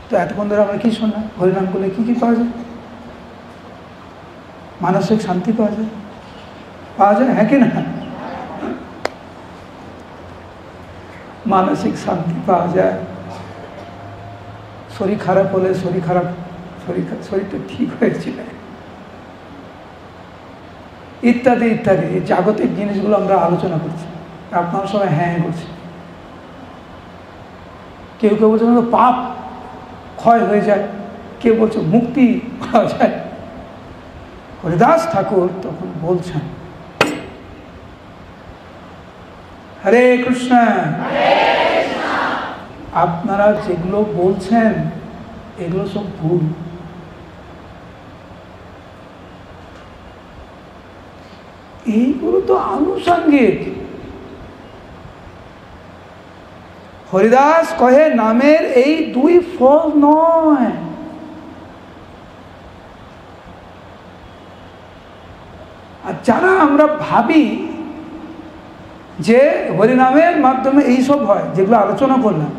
তো এতক্ষণ ধরে আমরা কি শুনলাম? হরিনাম করলে কি কি পাওয়া যায়? মানসিক শান্তি পাওয়া যায়, পাওয়া যায়, হ্যাঁ কি না? মানসিক শান্তি পাওয়া যায়, শরীর খারাপ হলে শরীরটা ঠিক হয়েছিল, ইত্যাদি ইত্যাদি। এই জাগতিক জিনিসগুলো আমরা আলোচনা করছি, আপনার সবাই হ্যাঁ করছি। কেউ কেউ বলছে পাপ ক্ষয় হয়ে যায়, কেউ বলছে মুক্তি পাওয়া যায়। হরিদাস ঠাকুর তখন বলছেন, হরে কৃষ্ণ, আপনারা যেগুলো বলছেন এগুলো সব ভুল। এইগুলো তো আনুষঙ্গিক। হরিদাস কহে নামের এই দুই ফল নয়। আর যারা আমরা ভাবি যে হরিনামের মাধ্যমে এইসব হয়, যেগুলো আলোচনা করলাম,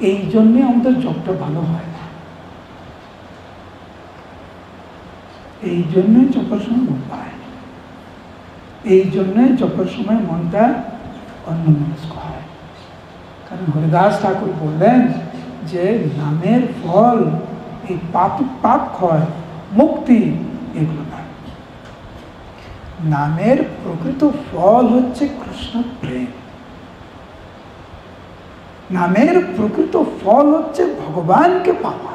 এই জন্যে আমাদের জবটা ভালো হয় না, এই জন্যে জপের সময় মন পায়, এই জন্যে জপের সময় মনটা অন্যমনস্ক হয়। কারণ হরিদাস ঠাকুর বললেন যে নামের ফল এই পাপ ক্ষয়, মুক্তি, এগুলো না। নামের প্রকৃত ফল হচ্ছে কৃষ্ণ প্রেম, নামের প্রকৃত ফল হচ্ছে ভগবানকে পাওয়া।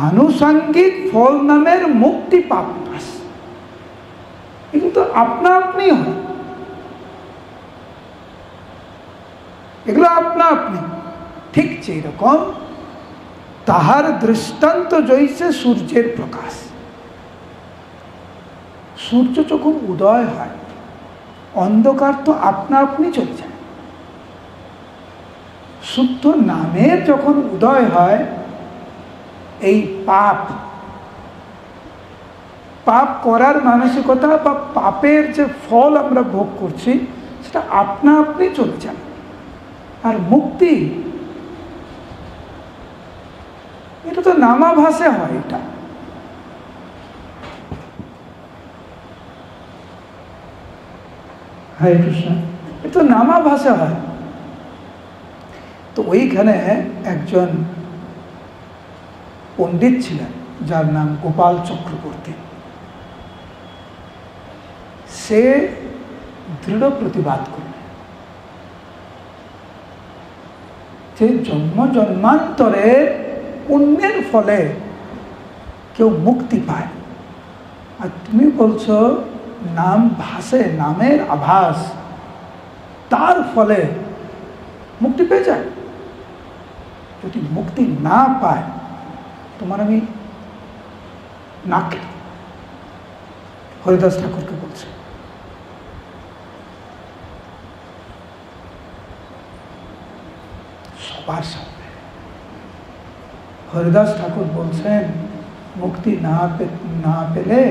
আনুষঙ্গিক ফল নামের মুক্তি পাপ, এগুলো তো আপনা আপনি হয়, এগুলো আপনা আপনি। ঠিক যেরকম তাহার দৃষ্টান্ত জৈসে সূর্যের প্রকাশ। সূর্য যখন উদয় হয়, অন্ধকার তো আপনা আপনি চলে যায়। শুদ্ধ নামের যখন উদয় হয়, এই পাপ করার মানসিকতা বা পাপের যে ফল আমরা ভোগ করছি, সেটা আপনা আপনি চলে যায়। আর মুক্তি, এটা তো নামাভাসে হয়। এটা হরে কৃষ্ণ, এটা তো নামাভাসে হয়। তো ওইখানে একজন পণ্ডিত ছিলেন, যার নাম গোপাল চক্রবর্তী। সে দৃঢ় প্রতিবাদ করলেন যে জন্ম জন্মান্তরে পুণ্যের ফলে কেউ মুক্তি পায়, আর তুমি বলছো নাম ভাসে, নামের আভাস, তার ফলে মুক্তি পেয়ে যায়। যদি মুক্তি না পায় তোমার আমি নাক, হরিদাস ঠাকুরকে বলছে। সবার সামনে হরিদাস ঠাকুর বলছেন মুক্তি না পেলে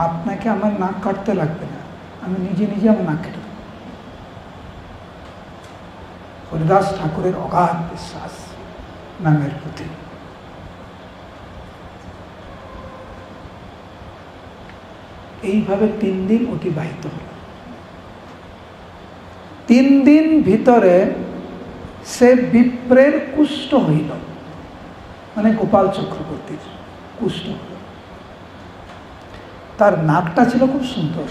আপনাকে আমার নাক কাটতে লাগবে না, আমি নিজে নিজে আমার নাক কেটে দেব। হরিদাস ঠাকুরের অগাধ বিশ্বাস নামের প্রতি। এইভাবে 3 দিন অতিবাহিত হল। 3 দিন ভিতরে সে বিপ্রের কুষ্ঠ হইল, মানে গোপাল চক্রবর্তীর কুষ্ঠ হল। তার নাকটা ছিল খুব সুন্দর,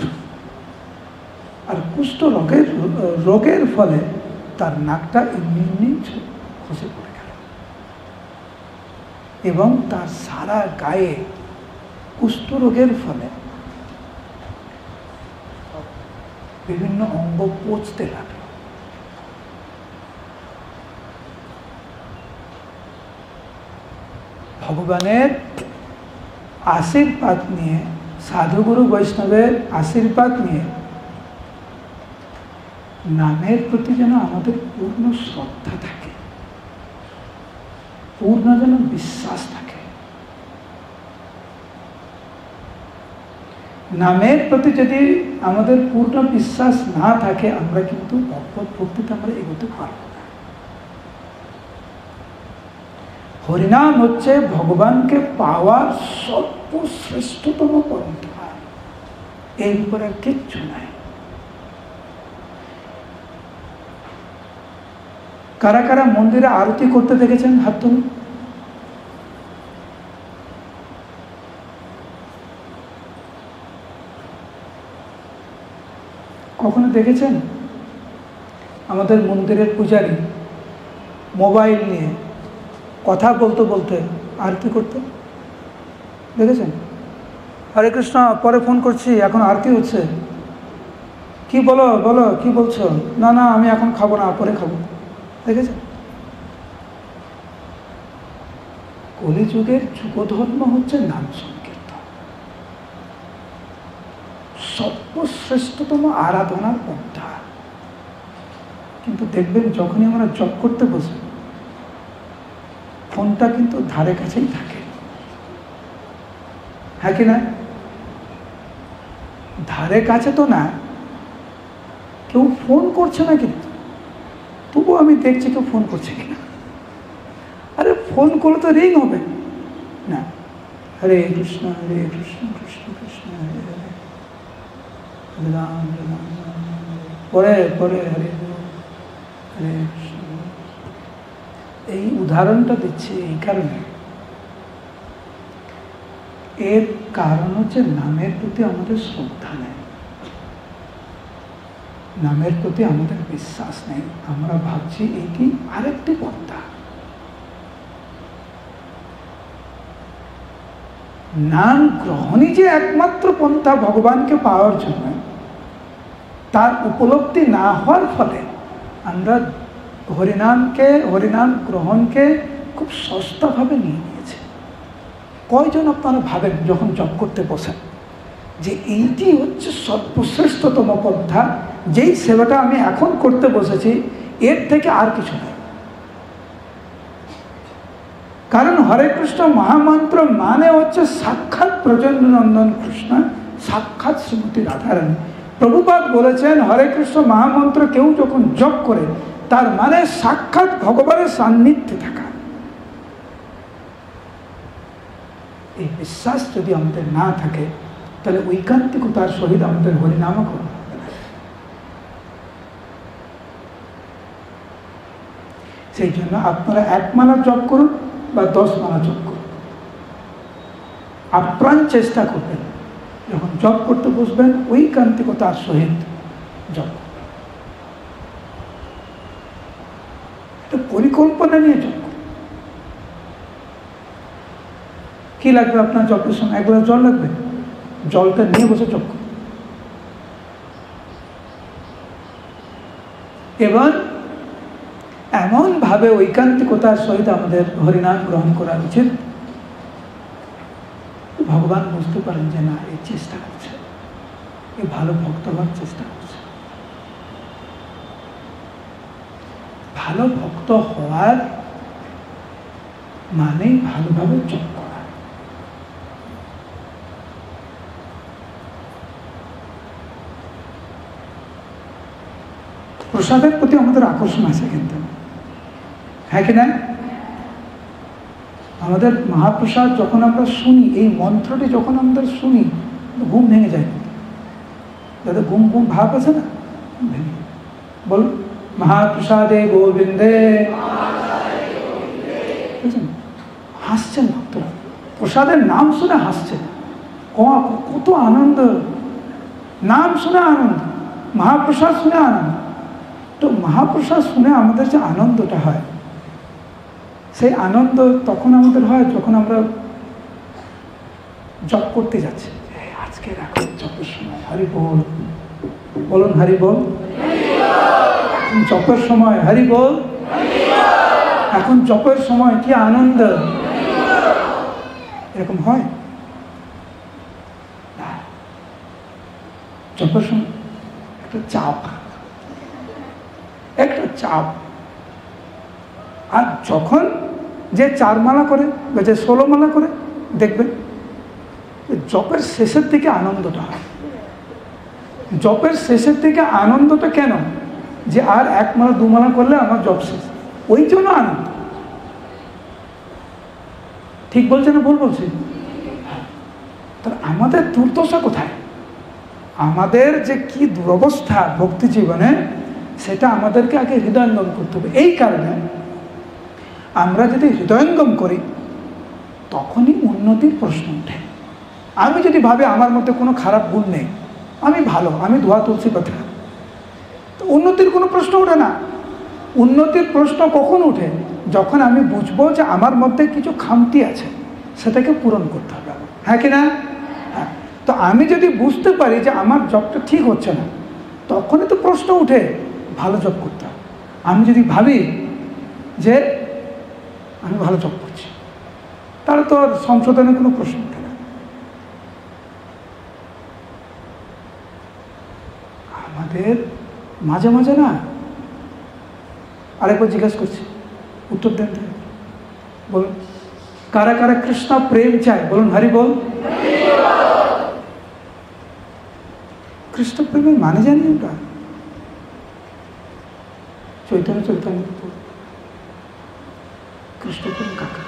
আর কুষ্ঠ রোগের ফলে তার নাকটা এমনি খসে পড়ে গেল এবং তার সারা গায়ে কুষ্ঠ রোগের ফলে বিভিন্ন অঙ্গ পচতে লাগলো। ভগবানের আশীর্বাদ নিয়ে, সাধুগুরু বৈষ্ণবের আশীর্বাদ নিয়ে নামের প্রতি যেন আমাদের পূর্ণ শ্রদ্ধা থাকে, পূর্ণ যেন বিশ্বাস থাকে। নামের প্রতি যদি আমাদের পূর্ণ বিশ্বাস না থাকে আমরা কিন্তু ভগবত ভক্তিতে আমরা এগোতে পারব না। হরিনাম হচ্ছে ভগবানকে পাওয়ার সর্বশ্রেষ্ঠতম পন্থা, এর উপরে আর কিচ্ছু নাই। কারা কারা মন্দিরে আরতি করতে দেখেছেন? হাত তুলুন। কখনো দেখেছেন আমাদের মন্দিরের পূজারী মোবাইল নিয়ে কথা বলতে বলতে আরতি করতে দেখেছেন? হরে কৃষ্ণ, পরে ফোন করছি, এখন আরতি হচ্ছে। কি বলো বলো, কি বলছো? না না আমি এখন খাবো না, পরে খাবো। দেখেছেন? কলিযুগের যুগধর্ম হচ্ছে নাম সংকীর্তন, সর্বশ্রেষ্ঠতম আরাধনার পন্থা। কিন্তু দেখবেন যখনই আমরা জপ করতে বসি ফোনটা কিন্তু ধারে কাছেই থাকে, হ্যাঁ কি না? ধারে কাছে তো না, কেউ ফোন করছে না, কিন্তু তবুও আমি দেখছি কেউ ফোন করছে কিনা। আরে ফোন করলে তো রিং হবে না। হরে কৃষ্ণ কৃষ্ণ কৃষ্ণ হরে হরে, হরে রাম রাম রাম, পরে পরে হরে হরে কৃষ্ণ। এই উদাহরণটা দিচ্ছি এই কারণে, এর কারণ হচ্ছে নামের প্রতি আমাদের শ্রদ্ধা নেই, নামের প্রতি আমাদের বিশ্বাস নেই। আমরা ভাবছি এটি আরেকটি পন্থা। নাম গ্রহণই যে একমাত্র পন্থা ভগবানকে পাওয়ার জন্য, তার উপলব্ধি না হওয়ার ফলে আমরা হরিনাম গ্রহণকে খুব সস্তাভাবে নিয়ে নিয়েছে। কয়জন আপনারা ভাবেন যখন জপ করতে বসেন যে এইটি হচ্ছে সর্বশ্রেষ্ঠতম পন্থা, যেই সেবাটা আমি এখন করতে বসেছি এর থেকে আর কিছু নেই। কারণ হরে কৃষ্ণ মহামন্ত্র মানে হচ্ছে সাক্ষাৎ ব্রজেন্দ্রনন্দন কৃষ্ণ, সাক্ষাৎ শ্রীমতী রাধারানী। প্রভুপাদ বলেছেন হরে কৃষ্ণ মহামন্ত্র কেউ যখন জপ করে তার মানে সাক্ষাৎ ভগবানের সান্নিধ্যে থাকা। এই বিশ্বাস যদি আমাদের না থাকে তাহলে ঐকান্তিকতার সহিত আমাদের হরিনাম করা হবে না। সেই জন্য আপনারা 1 মালা জপ করুন বা 10 মালা জপ করুন, আপ্রাণ চেষ্টা করবেন যখন জপ করতে বসবেন ঐকান্তিকতার সহিত জপ করবেন, একটা পরিকল্পনা নিয়ে জপ করবেন। কি লাগবে আপনার জপের সময়? এক গ্লাস জল লাগবে, জলটা নিয়ে বসে জপ করবেন। এবার এমনভাবে ঐকান্তিকতার সহিত আমাদের হরিনাম গ্রহণ করা উচিত, ভগবান বুঝতে পারেন যে না, এই চেষ্টা করছে, এই ভালো ভক্ত হওয়ার চেষ্টা করছে। ভালো ভক্ত হওয়ার মানে ভালোভাবে জপ করা। প্রসাদের প্রতি আমাদের আকর্ষণ আছে কিন্তু, হ্যাঁ কি না? আমাদের মহাপ্রসাদ যখন আমরা শুনি, এই মন্ত্রটি যখন আমরা শুনি, ঘুম ভেঙে যায়। যাদের ঘুম ঘুম ভাব আছে না, ভেঙে বল মহাপ্রসাদে গোবিন্দে, বুঝছেন? হাসছেন ভক্তরা, প্রসাদের নাম শুনে হাসছেন। কত আনন্দ, নাম শুনে আনন্দ, মহাপ্রসাদ শুনে আনন্দ। তো মহাপ্রসাদ শুনে আমাদের যে আনন্দটা হয়, সেই আনন্দ তখন আমাদের হয় যখন আমরা জপ করতে যাচ্ছি। আজকে রাখো জপের সময়, হরি বল, বলুন হরি বল। জপের সময় হরি বল, এখন জপের সময় কি আনন্দ, এরকম হয়। জপের সময় একটা চাপ, একটা চাপ। আর যখন যে 4 মালা করে বা যে 16 মালা করে, দেখবেন জপের শেষের দিকে আনন্দটা হয়। জপের শেষের দিকে আনন্দটা কেন? যে আর 1 মালা 2 মালা করলে আমার জপ শেষ, ওই জন্য আনন্দ। ঠিক বলছে না ভুল বলছি? তাহলে আমাদের দুর্দশা কোথায়? আমাদের যে কি দুরবস্থা ভক্তি জীবনে, সেটা আমাদেরকে আগে হৃদয়ঙ্গম করতে হবে। এই কারণে আমরা যদি হৃদয়ঙ্গম করি, তখনই উন্নতির প্রশ্ন ওঠে। আমি যদি ভাবি আমার মধ্যে কোনো খারাপ গুণ নেই, আমি ভালো, আমি ধোয়া তুলসী পাতা, তো উন্নতির কোনো প্রশ্ন ওঠে না। উন্নতির প্রশ্ন কখন ওঠে? যখন আমি বুঝবো যে আমার মধ্যে কিছু খামতি আছে, সেটাকে পূরণ করতে হবে, হ্যাঁ কি না? হ্যাঁ। তো আমি যদি বুঝতে পারি যে আমার জবটা ঠিক হচ্ছে না, তখনই তো প্রশ্ন উঠে ভালো জব করতে হবে। আমি যদি ভাবি যে আমি ভালো জব করছি, তাহলে তো আর সংশোধনের কোনো প্রশ্ন ওঠে না। আমাদের মাঝে মাঝে না, আরেকবার জিজ্ঞাসা করছি, উত্তর দেন। বলুন, কারা কারা কৃষ্ণ প্রেম চায়? বলুন হরি বল। কৃষ্ণ প্রেমের মানে জানি ওটা? চৈতন্য চৈতন্য কৃষ্ণ প্রেম কাকা?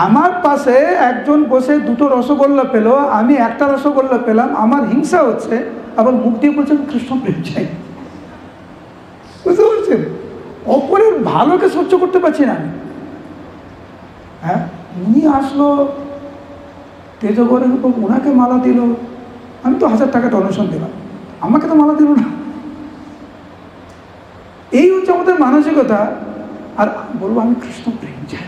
আমার পাশে একজন বসে 2টো রসগোল্লা পেল, আমি একটা রসগোল্লা পেলাম, আমার হিংসা হচ্ছে, আবার মুখ দিয়ে বলছেন কৃষ্ণ প্রেম চাই। বুঝতে পারছেন? অপরের ভালোকে সহ্য করতে পারছি না আমি। হ্যাঁ, উনি আসলো তেজগরের উপর, ওনাকে মালা দিল, আমি তো 1000 টাকা ডোনেশন দিলাম, আমাকে তো মালা দিল না। এই হচ্ছে আমাদের মানসিকতা। আর বলবো আমি কৃষ্ণ প্রেম চাই।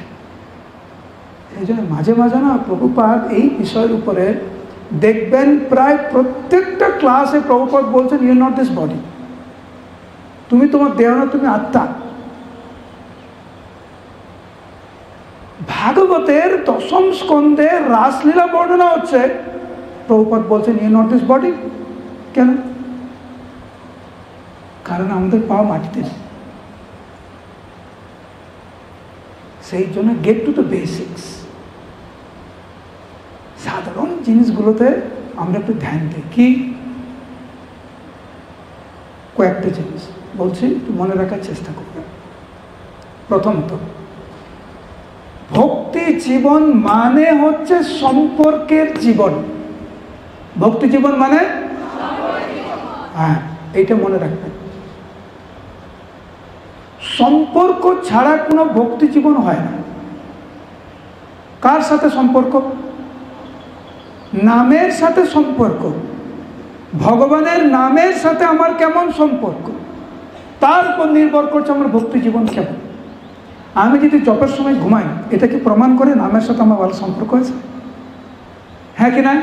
এই জন্য মাঝে মাঝে না প্রভুপাদ এই বিষয়ের উপরে দেখবেন, প্রায় প্রত্যেকটা ক্লাসে প্রভুপাদ বলছেন, ইউ নট দিস বডি, তুমি তোমার দেহ না, তুমি আত্মা। ভাগবতের 10ম স্কন্ধে রাসলীলা বর্ণনা হচ্ছে, প্রভুপাদ বলছেন ইউ নট দিস বডি। কেন? কারণ আমাদের পা মাটিতে, সেই জন্য গেট টু দ্য বেসিক্স। সাধারণ জিনিসগুলোতে আমরা একটু ধ্যান দিই। কি? কয়েকটা জিনিস বলছি, একটু মনে রাখার চেষ্টা করবেন। প্রথমত, ভক্তি জীবন মানে হচ্ছে সম্পর্কের জীবন। ভক্তি জীবন মানে, হ্যাঁ, এইটা মনে রাখবেন। সম্পর্ক ছাড়া কোনো ভক্তি জীবন হয় না। কার সাথে সম্পর্ক? নামের সাথে সম্পর্ক, ভগবানের নামের সাথে আমার কেমন সম্পর্ক, তার উপর নির্ভর করছে আমার ভক্তি জীবন কেমন। আমি যদি জপের সময় ঘুমাই, এটা কি প্রমাণ করে নামের সাথে আমার ভালো সম্পর্ক আছে? হ্যাঁ কি না?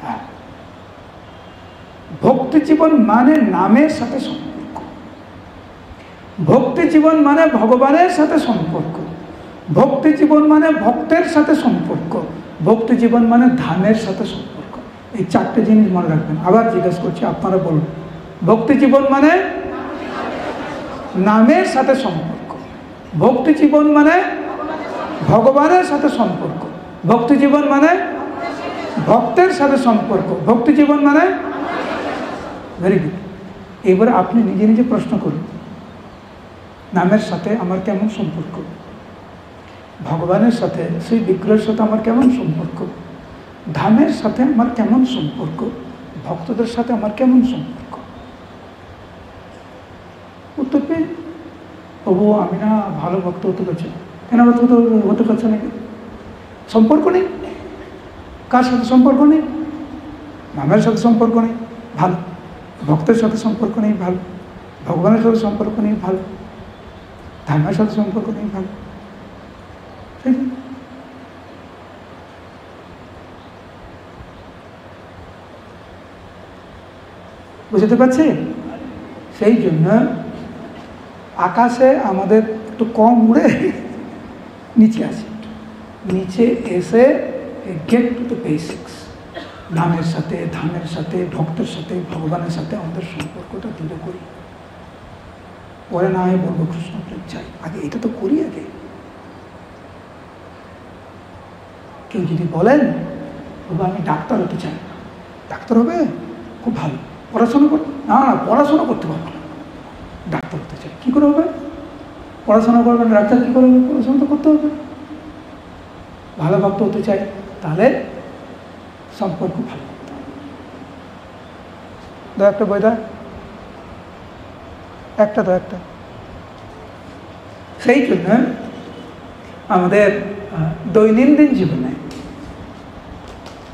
হ্যাঁ। ভক্তি জীবন মানে নামের সাথে সম্পর্ক, ভক্তি জীবন মানে ভগবানের সাথে সম্পর্ক, ভক্তি জীবন মানে ভক্তের সাথে সম্পর্ক, ভক্তি জীবন মানে ধামের সাথে সম্পর্ক। এই চারটে জিনিস মনে রাখবেন। আবার জিজ্ঞেস করছি, আপনারা বলুন। ভক্তি জীবন মানে নামের সাথে সম্পর্ক, ভক্তি জীবন মানে ভগবানের সাথে সম্পর্ক, ভক্তি জীবন মানে ভক্তের সাথে সম্পর্ক, ভক্তি জীবন মানে। Very good. এবারে আপনি নিজে নিজে প্রশ্ন করুন, নামের সাথে আমার কেমন সম্পর্ক, ভগবানের সাথে সেই বিগ্রহের সাথে আমার কেমন সম্পর্ক, ধামের সাথে আমার কেমন সম্পর্ক, ভক্তদের সাথে আমার কেমন সম্পর্ক। উত্তর পেয়ে তবু আমি না ভালো ভক্ত হতে পারছি না। কেন হতে পারছে নাকি? সম্পর্ক নেই। কার সাথে সম্পর্ক নেই? নামের সাথে সম্পর্ক নেই, ভালো। ভক্তের সাথে সম্পর্ক নেই, ভালো। ভগবানের সাথে সম্পর্ক নেই, ভালো। ধামের সাথে সম্পর্ক নেই, ভালো। বুঝতে পারছি? সেই জন্য আকাশে আমাদের একটু কম উড়ে নিচে আসে, নিচে এসে গেট টু দ্য বেসিক্স। নামের সাথে, ধামের সাথে, ভক্তের সাথে, ভগবানের সাথে আমাদের সম্পর্কটা দৃঢ় করি। পরে না হয় বলবো কৃষ্ণ প্রেম চাই, আগে এটা তো করি। আগে কেউ যদি বলেন বাবা আমি ডাক্তার হতে চাই, ডাক্তার হবে, খুব ভালো। পড়াশোনা কর, না পড়াশোনা করতে পারবো না, ডাক্তার হতে চাই। কী করে হবে? পড়াশোনা করবেন, ডাক্তার কী করে হবে? পড়াশোনা তো করতে হবে। ভালো ভক্ত হতে চাই, তাহলে সম্পর্ক ভালো করতে হবে। দু একটা বইটা একটা তো একটা। সেই জন্য আমাদের দৈনন্দিন জীবনে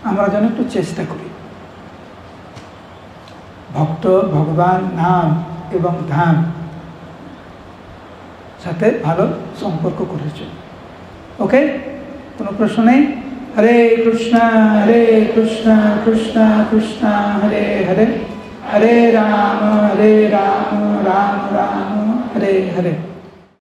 আমরা যেন একটু চেষ্টা করি ভক্ত, ভগবান, নাম এবং ধাম সাথে ভালো সম্পর্ক করেছে। ওকে, কোনো প্রশ্ন নেই? হরে কৃষ্ণ কৃষ্ণ কৃষ্ণ হরে হরে, হরে রাম রাম রাম হরে হরে।